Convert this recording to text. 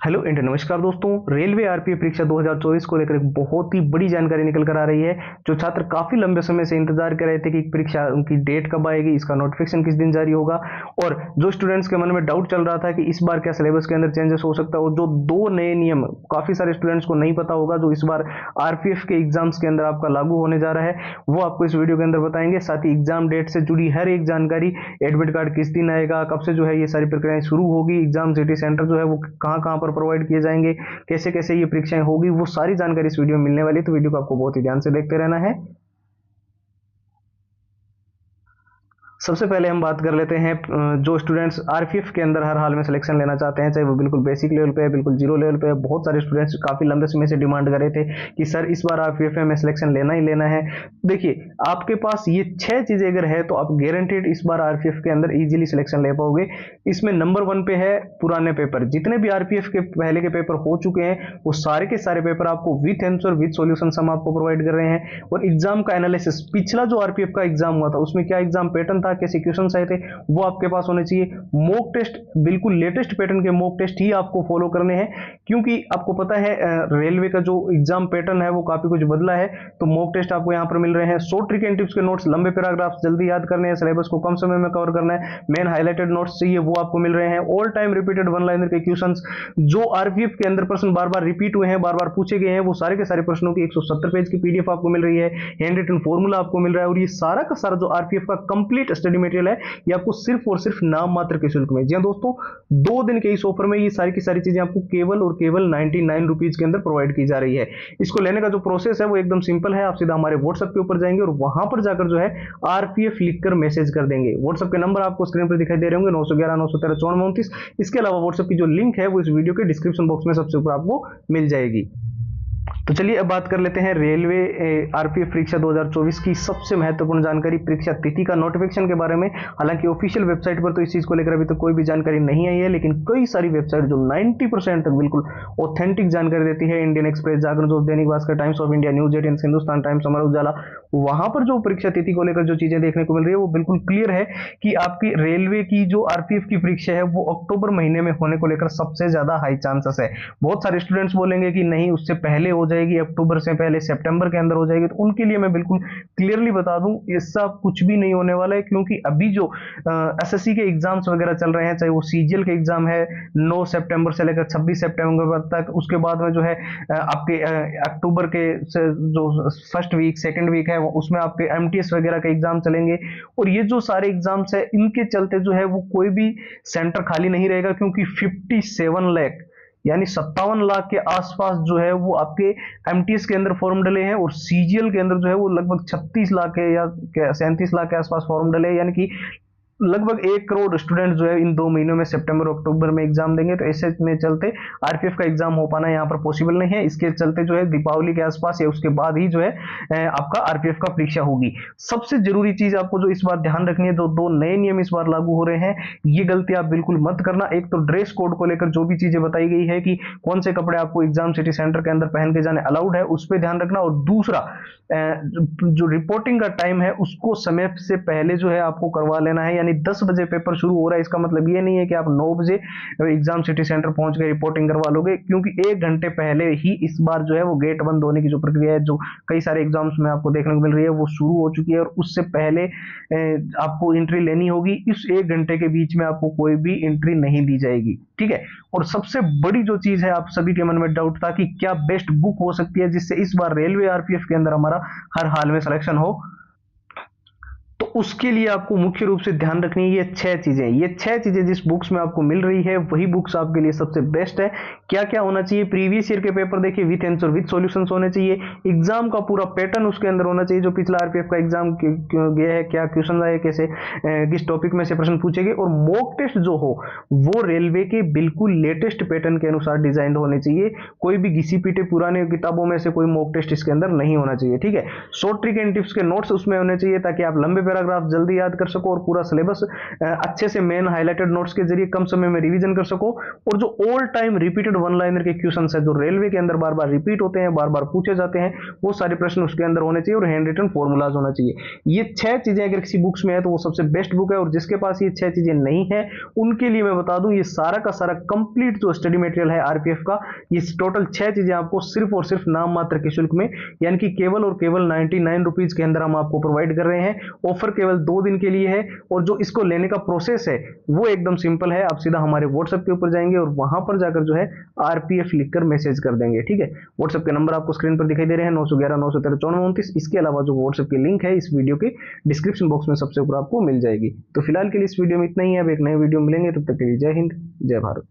Hello and नमस्कार दोस्तों। Railway RPF परीक्षा 2024 को लेकर एक बहुत ही बड़ी जानकारी निकल कर आ रही है। जो छात्र काफी लंबे समय से इंतजार कर रहे थे कि परीक्षा उनकी डेट कब आएगी, इसका नोटिफिकेशन किस दिन जारी होगा, और जो स्टूडेंट्स के मन में डाउट चल रहा था कि इस बार क्या सिलेबस के अंदर चेंजेस हो सकता है, और जो दो नए नियम काफी सारे स्टूडेंट्स को नहीं पता होगा जो इस बार आरपीएफ के एग्जाम्स के अंदर आपका लागू होने जा रहा है, वो आपको इस वीडियो के अंदर बताएंगे। साथ ही एग्जाम डेट से जुड़ी हर एक जानकारी, एडमिट कार्ड किस दिन आएगा, कब से जो है ये सारी प्रक्रियाएं शुरू होगी, एग्जाम सिटी सेंटर जो है वो कहाँ कहाँ पर प्रोवाइड किए जाएंगे, कैसे कैसे ये परीक्षाएं होगी, वो सारी जानकारी इस वीडियो में मिलने वाली है। तो वीडियो को आपको बहुत ही ध्यान से देखते रहना है। सबसे पहले हम बात कर लेते हैं जो स्टूडेंट्स आरपीएफ के अंदर हर हाल में सिलेक्शन लेना चाहते हैं, चाहे वो बिल्कुल बेसिक लेवल पे है, बिल्कुल जीरो लेवल पे है। बहुत सारे स्टूडेंट्स काफी लंबे समय से डिमांड कर रहे थे कि सर इस बार आरपीएफ में हमें सिलेक्शन लेना ही लेना है। देखिए, आपके पास ये 6 चीजें अगर है तो आप गारंटेड इस बार आरपीएफ के अंदर इजीली सिलेक्शन ले पाओगे। इसमें नंबर 1 पे है पुराने पेपर। जितने भी आरपीएफ के पहले के पेपर हो चुके हैं वो सारे के सारे पेपर आपको विथ आंसर विथ सॉल्यूशन हम आपको प्रोवाइड कर रहे हैं। और एग्जाम का एनालिसिस, पिछला जो आरपीएफ का एग्जाम हुआ था उसमें क्या एग्जाम पैटर्न था, कैसे क्वेश्चन आए थे, वो आपके पास होने चाहिए। मॉक टेस्ट, बिल्कुल लेटेस्ट पैटर्न के मॉक टेस्ट ही आपको फॉलो करने हैं, क्योंकि आपको पता है रेलवे का जो एग्जाम पैटर्न है वो काफी कुछ बदला है। तो मॉक टेस्ट आपको यहां पर मिल रहे हैं। शॉर्ट ट्रिक एंड टिप्स के नोट्स, लंबे पैराग्राफ्स जल्दी याद करने हैं, सिलेबस को कम समय में कवर करना है, मेन हाईलाइटेड नोट्स चाहिए वो आपको मिल रहे हैं। All time repeated one liner के क्वेश्चंस जो आरपीएफ के अंदर प्रश्न बार बार रिपीट हुए हैं, बार बार पूछे गए हैं, वो सारे के सारे प्रश्नों की 170 पेज की पीडीएफ आपको मिल रही है। हैंड रिटन फॉर्मूला आपको मिल रहा है। और ये सारा का सारा जो आरपीएफ का कंप्लीट स्टडी मटेरियल है ये आपको सिर्फ और सिर्फ नाम मात्र के शुल्क में, जी हाँ दोस्तों, 2 दिन के इस ऑफर में ये सारी की सारी चीजें आपको केवल और केवल 99 रुपीज के अंदर प्रोवाइड की जा रही है। इसको लेने का जो प्रोसेस है वो एकदम सिंपल है। आप सीधा हमारे व्हाट्सएप के ऊपर जाएंगे और वहां पर जाकर जो है आरपीएफ लिखकर मैसेज कर देंगे। व्हाट्सएप के नंबर आपको स्क्रीन पर दिखाई दे रहे होंगे, 911 913 5429। इसके अलावा व्हाट्सएप की जो लिंक है वो इस वीडियो के डिस्क्रिप्शन बॉक्स में सबसे ऊपर आपको मिल जाएगी। तो चलिए अब बात कर लेते हैं रेलवे आरपीएफ परीक्षा 2024 की सबसे महत्वपूर्ण जानकारी, परीक्षा तिथि का नोटिफिकेशन के बारे में। हालांकि ऑफिशियल वेबसाइट पर तो इस चीज को लेकर अभी तक कोई भी जानकारी नहीं आई है, लेकिन कई सारी वेबसाइट जो 90% तक बिल्कुल ऑथेंटिक जानकारी देती है, Indian express, Jagran Jyoti, Dainik Bhaskar, Times of India, news 18, Hindustan Times, Amar Ujala, वहां पर जो परीक्षा तिथि को लेकर जो चीजें देखने को मिल रही है वो बिल्कुल क्लियर है कि आपकी रेलवे की जो आरपीएफ की परीक्षा है वो अक्टूबर महीने में होने को लेकर सबसे ज्यादा हाई चांसेस है। बहुत सारे स्टूडेंट्स बोलेंगे कि नहीं उससे पहले हो जाएगी, अक्टूबर से पहले सितंबर के अंदर हो जाएगी। तो उनके लिए मैं बिल्कुल क्लियरली बता दूं ऐसा कुछ भी नहीं होने वाला है, क्योंकि अभी जो एसएससी के एग्जाम्स वगैरह चल रहे हैं, चाहे वो सीजीएल के एग्जाम है 9 सितंबर से लेकर 26 सितंबर तक, उसके बाद में जो है आपके अक्टूबर के जो फर्स्ट वीक सेकंड वीक है उसमें आपके एमटीएस वगैरह के एग्जाम चलेंगे। और ये जो सारे एग्जाम्स है इनके चलते जो है वो कोई भी सेंटर खाली नहीं रहेगा, क्योंकि 57 लाख यानी 57 लाख के आसपास जो है वो आपके एमटीएस के अंदर फॉर्म डले हैं, और सीजीएल के अंदर जो है वो लगभग 36 लाख के या 37 लाख के आसपास फॉर्म डले हैं। यानी कि लगभग 1 करोड़ स्टूडेंट जो है इन 2 महीनों में सितंबर अक्टूबर में एग्जाम देंगे। तो ऐसे में चलते आरपीएफ का एग्जाम हो पाना यहाँ पर पॉसिबल नहीं है। इसके चलते जो है दीपावली के आसपास या उसके बाद ही जो है आपका आरपीएफ का परीक्षा होगी। सबसे जरूरी चीज आपको जो इस बार ध्यान रखनी है, जो 2 नए नियम इस बार लागू हो रहे हैं, ये गलती आप बिल्कुल मत करना। एक तो ड्रेस कोड को लेकर जो भी चीजें बताई गई है कि कौन से कपड़े आपको एग्जाम सिटी सेंटर के अंदर पहन के जाने अलाउड है, उस पर ध्यान रखना। और दूसरा जो रिपोर्टिंग का टाइम है उसको समय से पहले जो है आपको करवा लेना है। यानी 10 बजे पेपर शुरू हो रहा है, इसका मतलब ये नहीं है कि आप 9 बजे एग्जाम सिटी सेंटर पहुंच के रिपोर्टिंग करवा लोगे, क्योंकि 1 घंटे पहले ही इस बार जो है वो गेट बंद होने की जो प्रक्रिया है, जो कई सारे एग्जाम्स में आपको देखने को मिल रही है, वो शुरू हो चुकी है। और उससे पहले आपको एंट्री लेनी होगी। इस 1 घंटे के बीच में आपको कोई भी एंट्री नहीं दी जाएगी, ठीक है। और सबसे बड़ी जो चीज है, आप सभी के मन में डाउट था कि क्या बेस्ट बुक हो सकती है जिससे इस बार रेलवे आरपीएफ के अंदर हमारा हर हाल में सिलेक्शन हो, तो उसके लिए आपको मुख्य रूप से ध्यान रखनी है ये 6 चीजें। ये 6 चीजें जिस बुक्स में आपको मिल रही है वही बुक्स आपके लिए सबसे बेस्ट है। क्या क्या होना चाहिए? प्रीवियस ईयर के पेपर देखिए विथ आंसर विथ सॉल्यूशंस होने चाहिए। एग्जाम का पूरा पैटर्न उसके अंदर होना चाहिए, जो पिछला आरपीएफ का एग्जाम गया है, क्या क्वेश्चन आए, कैसे किस टॉपिक में से प्रश्न पूछे गए। और मॉक टेस्ट जो हो वो रेलवे के बिल्कुल लेटेस्ट पैटर्न के अनुसार डिजाइन होने चाहिए। कोई भी घिसी पीटे पुराने किताबों में से कोई मॉक टेस्ट इसके अंदर नहीं होना चाहिए, ठीक है। शॉर्ट ट्रिक एंड टिप्स के नोट्स उसमें होने चाहिए ताकि आप लंबे पैराग्राफ पैराग्राफ जल्दी याद कर सको और पूरा सिलेबस अच्छे से मेन हाईलाइटेड नोट्स के जरिए कम समय में रिवीजन कर सको। और जो all time repeated one liner के क्वेश्चन है, जो रेलवे के अंदर बार बार रिपीट होते हैं, बार बार पूछे जाते हैं, वो सारे प्रश्न उसके अंदर होने चाहिए और हैंड रिटन फॉर्मूलाज होना चाहिए। ये 6 चीजें अगर किसी बुक्स में है तो वो सबसे बेस्ट बुक है। और जिसके पास ये 6 चीजें नहीं है उनके लिए मैं बता दूं, ये सारा का सारा कंप्लीट जो स्टडी मटेरियल है आरपीएफ का, ये टोटल 6 चीजें आपको सिर्फ और सिर्फ नाम मात्र के शुल्क में, यानी कि केवल और केवल 99 रुपीज के अंदर हम आपको प्रोवाइड कर रहे हैं। ऑफर केवल 2 दिन के लिए है और जो इसको लेने का प्रोसेस है वो एकदम सिंपल है। आप सीधा हमारे व्हाट्सएप के ऊपर जाएंगे और वहां पर जाकर जो है आरपीएफ लिखकर मैसेज कर देंगे, ठीक है। व्हाट्सएप के नंबर आपको स्क्रीन पर दिखाई दे रहे हैं, 911 913 9429। इसके अलावा जो व्हाट्सएप की लिंक है इस वीडियो के डिस्क्रिप्शन बॉक्स में सबसे ऊपर आपको मिल जाएगी। तो फिलहाल के लिए इस वीडियो में इतना ही है। अब एक नए वीडियो मिलेंगे, तब तक के लिए जय हिंद, जय भारत।